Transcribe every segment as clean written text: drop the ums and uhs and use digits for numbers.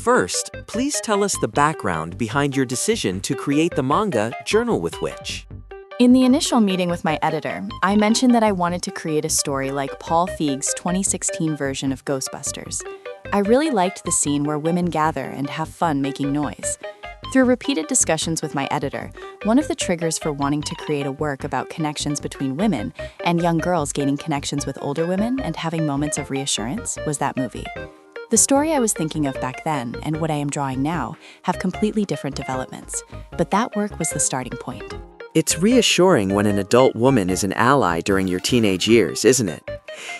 first, please tell us the background behind your decision to create the manga Journal with Witch. In the initial meeting with my editor, I mentioned that I wanted to create a story like Paul Feig's 2016 version of Ghostbusters. I really liked the scene where women gather and have fun making noise. Through repeated discussions with my editor, one of the triggers for wanting to create a work about connections between women and young girls gaining connections with older women and having moments of reassurance was that movie. The story I was thinking of back then and what I am drawing now have completely different developments, but that work was the starting point. It's reassuring when an adult woman is an ally during your teenage years, isn't it?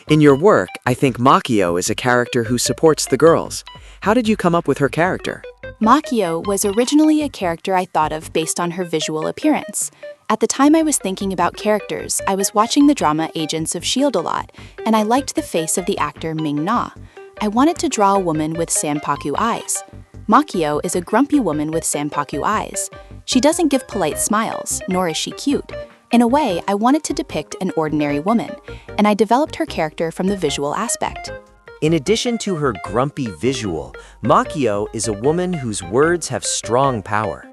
In your work, I think Makio is a character who supports the girls. How did you come up with her character? Makio was originally a character I thought of based on her visual appearance. At the time I was thinking about characters, I was watching the drama Agents of S.H.I.E.L.D. a lot, and I liked the face of the actor Ming-Na. I wanted to draw a woman with Sanpaku eyes. Makio is a grumpy woman with Sanpaku eyes. She doesn't give polite smiles, nor is she cute. In a way, I wanted to depict an ordinary woman, and I developed her character from the visual aspect. In addition to her grumpy visual, Makio is a woman whose words have strong power.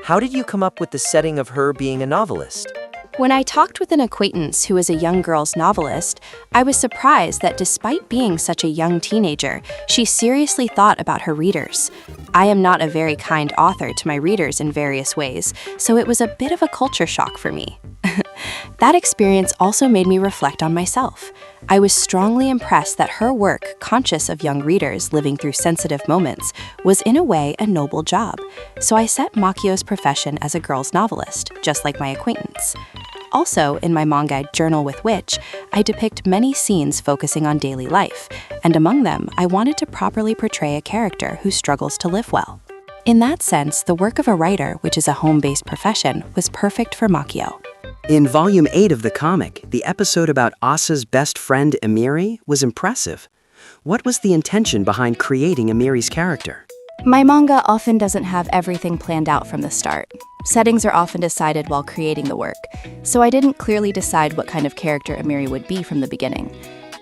How did you come up with the setting of her being a novelist? When I talked with an acquaintance who is a young girl's novelist, I was surprised that despite being such a young teenager, she seriously thought about her readers. I am not a very kind author to my readers in various ways, so it was a bit of a culture shock for me. That experience also made me reflect on myself. I was strongly impressed that her work, conscious of young readers living through sensitive moments, was in a way a noble job. So I set Makio's profession as a girl's novelist, just like my acquaintance. Also, in my manga Journal with Witch, I depict many scenes focusing on daily life, and among them, I wanted to properly portray a character who struggles to live well. In that sense, the work of a writer, which is a home-based profession, was perfect for Makio. In Volume 8 of the comic, the episode about Asa's best friend Emiri was impressive. What was the intention behind creating Emiri's character? My manga often doesn't have everything planned out from the start. Settings are often decided while creating the work, so I didn't clearly decide what kind of character Emiri would be from the beginning.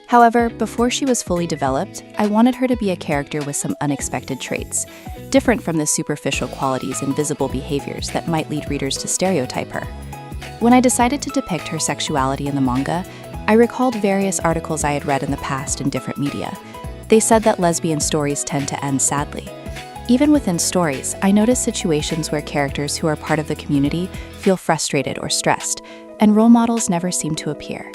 However, before she was fully developed, I wanted her to be a character with some unexpected traits, different from the superficial qualities and visible behaviors that might lead readers to stereotype her. When I decided to depict her sexuality in the manga, I recalled various articles I had read in the past in different media. They said that lesbian stories tend to end sadly. Even within stories, I noticed situations where characters who are part of the community feel frustrated or stressed, and role models never seem to appear.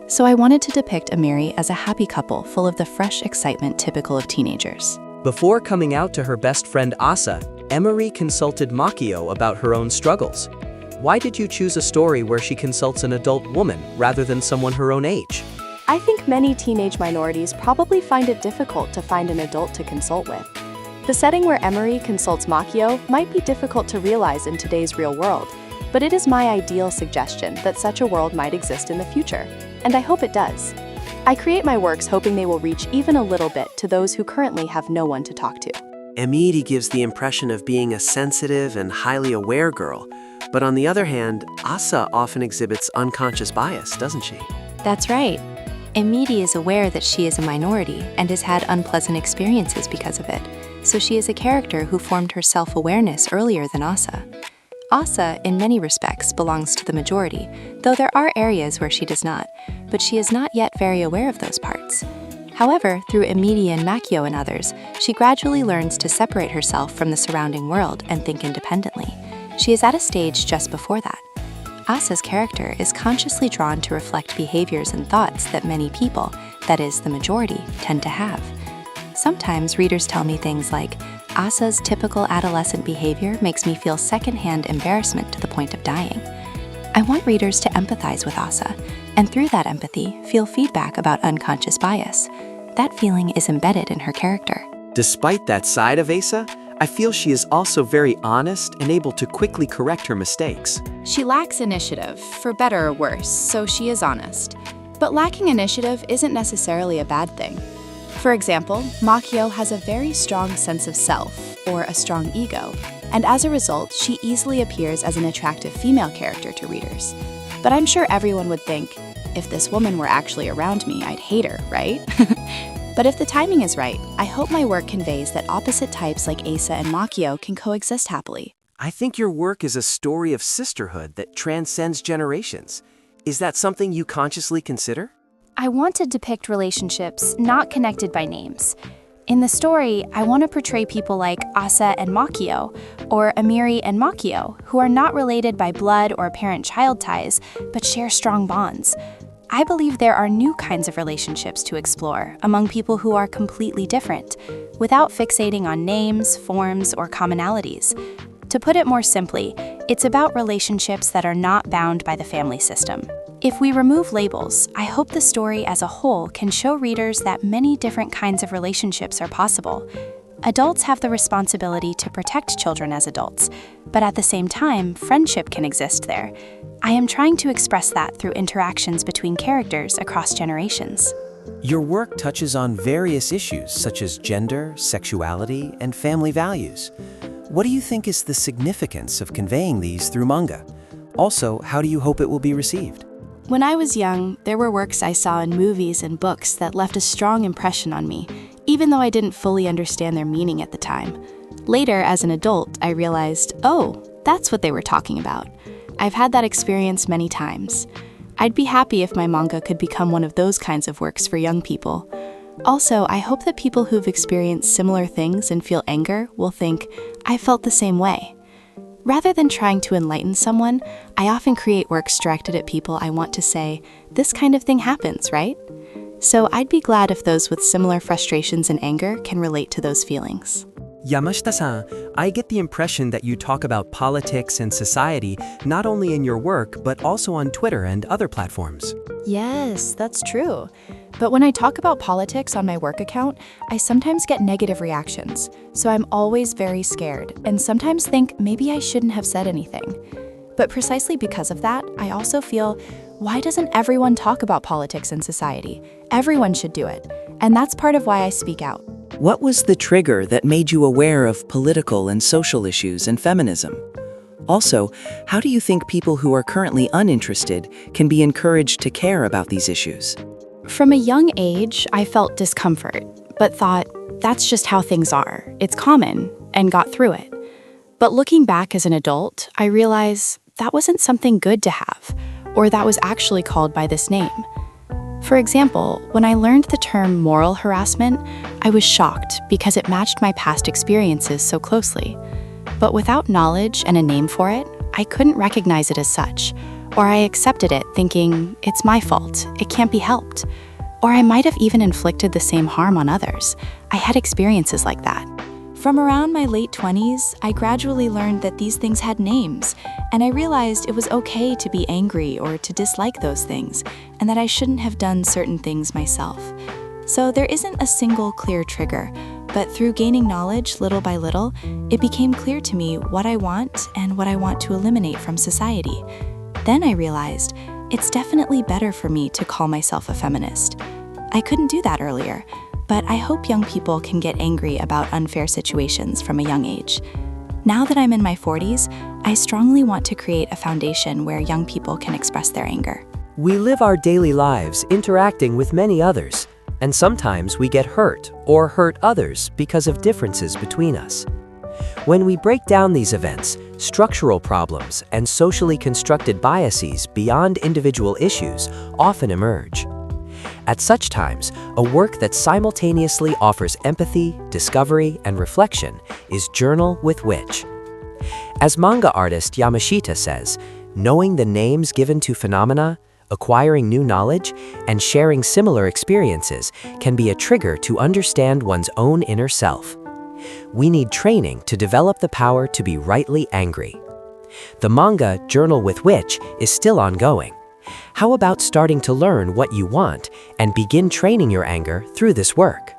So I wanted to depict Emiri as a happy couple full of the fresh excitement typical of teenagers. Before coming out to her best friend Asa, Emiri consulted Makio about her own struggles. Why did you choose a story where she consults an adult woman rather than someone her own age? I think many teenage minorities probably find it difficult to find an adult to consult with. The setting where Emiri consults Makio might be difficult to realize in today's real world, but it is my ideal suggestion that such a world might exist in the future, and I hope it does. I create my works hoping they will reach even a little bit to those who currently have no one to talk to. Emiri gives the impression of being a sensitive and highly aware girl, but on the other hand, Asa often exhibits unconscious bias, doesn't she? That's right. Emiri is aware that she is a minority and has had unpleasant experiences because of it, so she is a character who formed her self-awareness earlier than Asa. Asa, in many respects, belongs to the majority, though there are areas where she does not, but she is not yet very aware of those parts. However, through Emiri and Makio and others, she gradually learns to separate herself from the surrounding world and think independently. She is at a stage just before that. Asa's character is consciously drawn to reflect behaviors and thoughts that many people, that is, the majority, tend to have. Sometimes readers tell me things like, Asa's typical adolescent behavior makes me feel secondhand embarrassment to the point of dying. I want readers to empathize with Asa, and through that empathy, feel feedback about unconscious bias. That feeling is embedded in her character. Despite that side of Asa, I feel she is also very honest and able to quickly correct her mistakes. She lacks initiative, for better or worse, so she is honest. But lacking initiative isn't necessarily a bad thing. For example, Makio has a very strong sense of self, or a strong ego, and as a result, she easily appears as an attractive female character to readers. But I'm sure everyone would think, if this woman were actually around me, I'd hate her, right? But if the timing is right, I hope my work conveys that opposite types like Asa and Makio can coexist happily. I think your work is a story of sisterhood that transcends generations. Is that something you consciously consider? I want to depict relationships not connected by names. In the story, I want to portray people like Asa and Makio, or Amiri and Makio, who are not related by blood or parent-child ties, but share strong bonds. I believe there are new kinds of relationships to explore among people who are completely different, without fixating on names, forms, or commonalities. To put it more simply, it's about relationships that are not bound by the family system. If we remove labels, I hope the story as a whole can show readers that many different kinds of relationships are possible. Adults have the responsibility to protect children as adults, but at the same time, friendship can exist there. I am trying to express that through interactions between characters across generations. Your work touches on various issues such as gender, sexuality, and family values. What do you think is the significance of conveying these through manga? Also, how do you hope it will be received? When I was young, there were works I saw in movies and books that left a strong impression on me, even though I didn't fully understand their meaning at the time. Later, as an adult, I realized, oh, that's what they were talking about. I've had that experience many times. I'd be happy if my manga could become one of those kinds of works for young people. Also, I hope that people who've experienced similar things and feel anger will think, I felt the same way. Rather than trying to enlighten someone, I often create works directed at people I want to say, this kind of thing happens, right? So I'd be glad if those with similar frustrations and anger can relate to those feelings. Yamashita-san, I get the impression that you talk about politics and society not only in your work but also on Twitter and other platforms. Yes, that's true. But when I talk about politics on my work account, I sometimes get negative reactions. So I'm always very scared and sometimes think maybe I shouldn't have said anything. But precisely because of that, I also feel, why doesn't everyone talk about politics in society? Everyone should do it. And that's part of why I speak out. What was the trigger that made you aware of political and social issues and feminism? Also, how do you think people who are currently uninterested can be encouraged to care about these issues? From a young age, I felt discomfort, but thought, that's just how things are. It's common, and got through it. But looking back as an adult, I realize that wasn't something good to have, or that was actually called by this name. For example, when I learned the term moral harassment, I was shocked because it matched my past experiences so closely. But without knowledge and a name for it, I couldn't recognize it as such, or I accepted it thinking, it's my fault, it can't be helped. Or I might have even inflicted the same harm on others. I had experiences like that. From around my late 20s, I gradually learned that these things had names, and I realized it was okay to be angry or to dislike those things, and that I shouldn't have done certain things myself. So there isn't a single clear trigger, but through gaining knowledge little by little, it became clear to me what I want and what I want to eliminate from society. Then I realized it's definitely better for me to call myself a feminist. I couldn't do that earlier, but I hope young people can get angry about unfair situations from a young age. Now that I'm in my 40s, I strongly want to create a foundation where young people can express their anger. We live our daily lives interacting with many others, and sometimes we get hurt or hurt others because of differences between us. When we break down these events, structural problems and socially constructed biases beyond individual issues often emerge. At such times, a work that simultaneously offers empathy, discovery, and reflection is Journal with Which. As manga artist Yamashita says, knowing the names given to phenomena, acquiring new knowledge, and sharing similar experiences can be a trigger to understand one's own inner self. We need training to develop the power to be rightly angry. The manga Journal with Which is still ongoing. How about starting to learn what you want and begin training your anger through this work?